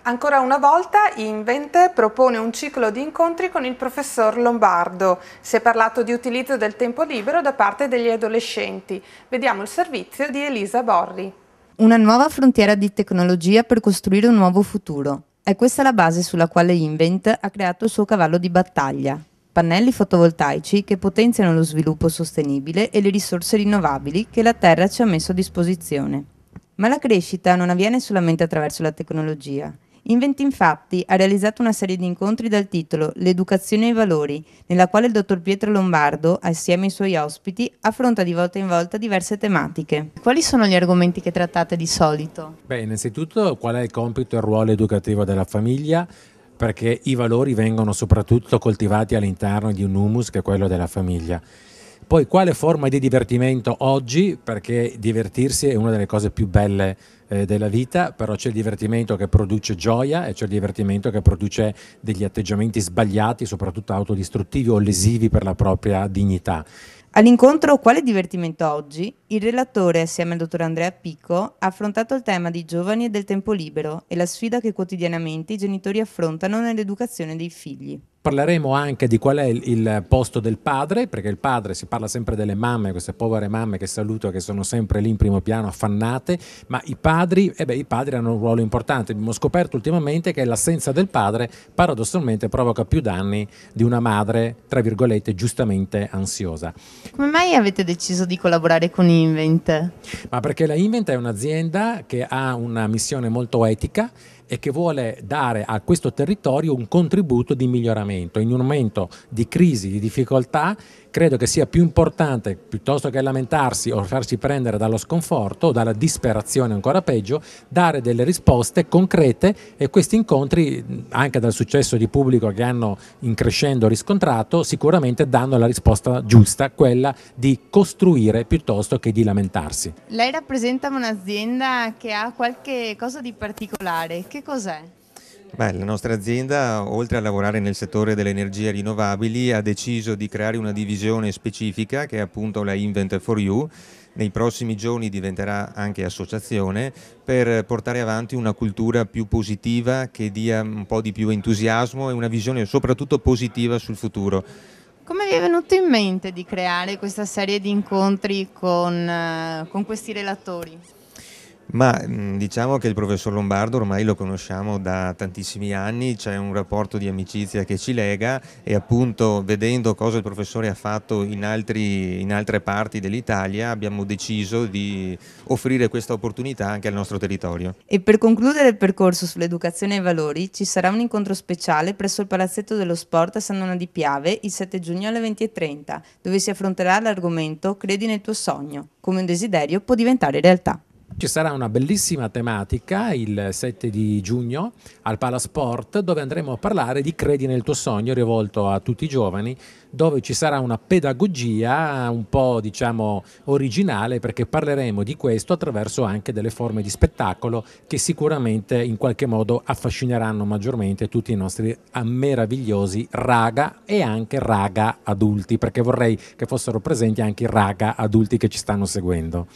Ancora una volta Invent propone un ciclo di incontri con il professor Lombardo. Si è parlato di utilizzo del tempo libero da parte degli adolescenti. Vediamo il servizio di Elisa Borri. Una nuova frontiera di tecnologia per costruire un nuovo futuro. È questa la base sulla quale Invent ha creato il suo cavallo di battaglia. Pannelli fotovoltaici che potenziano lo sviluppo sostenibile e le risorse rinnovabili che la Terra ci ha messo a disposizione. Ma la crescita non avviene solamente attraverso la tecnologia. Invent infatti ha realizzato una serie di incontri dal titolo L'educazione ai valori, nella quale il dottor Pietro Lombardo, assieme ai suoi ospiti, affronta di volta in volta diverse tematiche. Quali sono gli argomenti che trattate di solito? Beh, innanzitutto qual è il compito e il ruolo educativo della famiglia, perché i valori vengono soprattutto coltivati all'interno di un humus che è quello della famiglia. Poi quale forma di divertimento oggi, perché divertirsi è una delle cose più belle della vita, però c'è il divertimento che produce gioia e c'è il divertimento che produce degli atteggiamenti sbagliati, soprattutto autodistruttivi o lesivi per la propria dignità. All'incontro Quale divertimento oggi? Il relatore, assieme al dottor Andrea Picco, ha affrontato il tema dei giovani e del tempo libero e la sfida che quotidianamente i genitori affrontano nell'educazione dei figli. Parleremo anche di qual è il posto del padre, perché il padre, si parla sempre delle mamme, queste povere mamme che saluto, che sono sempre lì in primo piano affannate, ma i padri hanno un ruolo importante. Abbiamo scoperto ultimamente che l'assenza del padre paradossalmente provoca più danni di una madre, tra virgolette, giustamente ansiosa. Come mai avete deciso di collaborare con Invent? Ma perché la Invent è un'azienda che ha una missione molto etica e che vuole dare a questo territorio un contributo di miglioramento. In un momento di crisi, di difficoltà, credo che sia più importante, piuttosto che lamentarsi o farsi prendere dallo sconforto o dalla disperazione ancora peggio, dare delle risposte concrete, e questi incontri, anche dal successo di pubblico che hanno in crescendo riscontrato, sicuramente danno la risposta giusta, quella di costruire piuttosto che di lamentarsi. Lei rappresenta un'azienda che ha qualche cosa di particolare. Che cos'è? Beh, la nostra azienda, oltre a lavorare nel settore delle energie rinnovabili, ha deciso di creare una divisione specifica che è appunto la Invent for You. Nei prossimi giorni diventerà anche associazione per portare avanti una cultura più positiva che dia un po' di più entusiasmo e una visione soprattutto positiva sul futuro. Come vi è venuto in mente di creare questa serie di incontri con questi relatori? Ma diciamo che il professor Lombardo ormai lo conosciamo da tantissimi anni, c'è un rapporto di amicizia che ci lega e appunto vedendo cosa il professore ha fatto in altre parti dell'Italia abbiamo deciso di offrire questa opportunità anche al nostro territorio. E per concludere il percorso sull'educazione ai valori ci sarà un incontro speciale presso il Palazzetto dello Sport a San Nona di Piave il 7 giugno alle 20:30, dove si affronterà l'argomento Credi nel tuo sogno, come un desiderio può diventare realtà. Ci sarà una bellissima tematica il 7 di giugno al Palasport, dove andremo a parlare di Credi nel tuo sogno, rivolto a tutti i giovani, dove ci sarà una pedagogia un po' originale, perché parleremo di questo attraverso anche delle forme di spettacolo che sicuramente in qualche modo affascineranno maggiormente tutti i nostri meravigliosi raga e anche raga adulti, perché vorrei che fossero presenti anche i raga adulti che ci stanno seguendo.